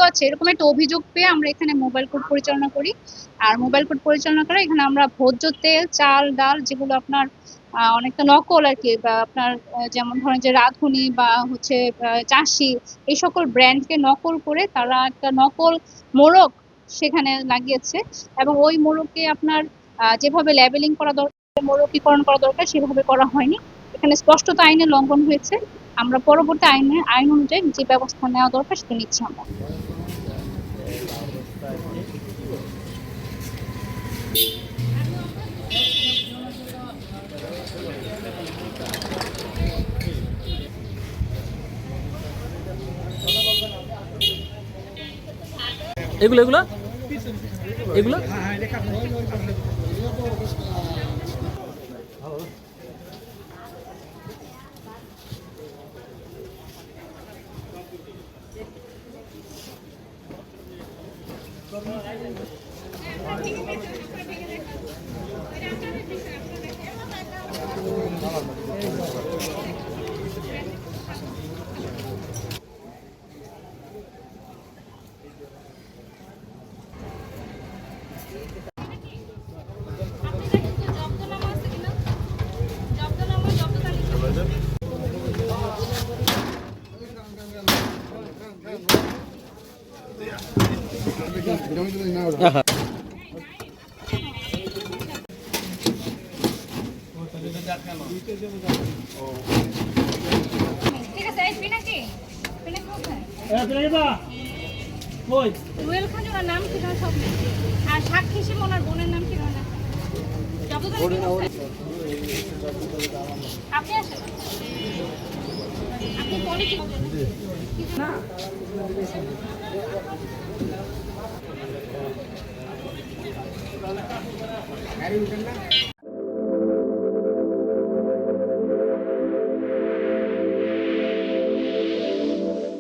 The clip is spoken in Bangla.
আছে এরকম একটা অভিযোগ পেয়ে আমরা এখানে মোবাইল কোর্ট পরিচালনা করি। আর মোবাইল কোর্ট পরিচালনা করে এখানে আমরা ভোজ্য তেল, চাল, ডাল যেগুলো আপনার অনেকটা নকল আর কি, বা আপনার যেমন ধরেন যে রাঁধুনি বা হচ্ছে চাষি, এই সকল ব্র্যান্ডকে নকল করে তারা একটা নকল মোড়ক সেখানে লাগিয়েছে, এবং ওই মোড়কে আপনার যেভাবে লেবেলিং করা দরকার, মোড়কীকরণ করা দরকার সেভাবে করা হয়নি। এখানে স্পষ্টত আইনের লঙ্ঘন হয়েছে। আমরা পরবর্তী আইন অনুযায়ী যে ব্যবস্থা নেওয়া দরকার সেটা নিচ্ছি আমরা। এগুলো এগুলো এগুলো ঠিক আছে, এই পিনাকি কোথায়? রুয়েল খান ওনার নাম কি জানো সব, আর সাক্ষী হিসেবে ওনার বোনের নাম কি জানো? আপনি আসেন, আপনি বলে কি না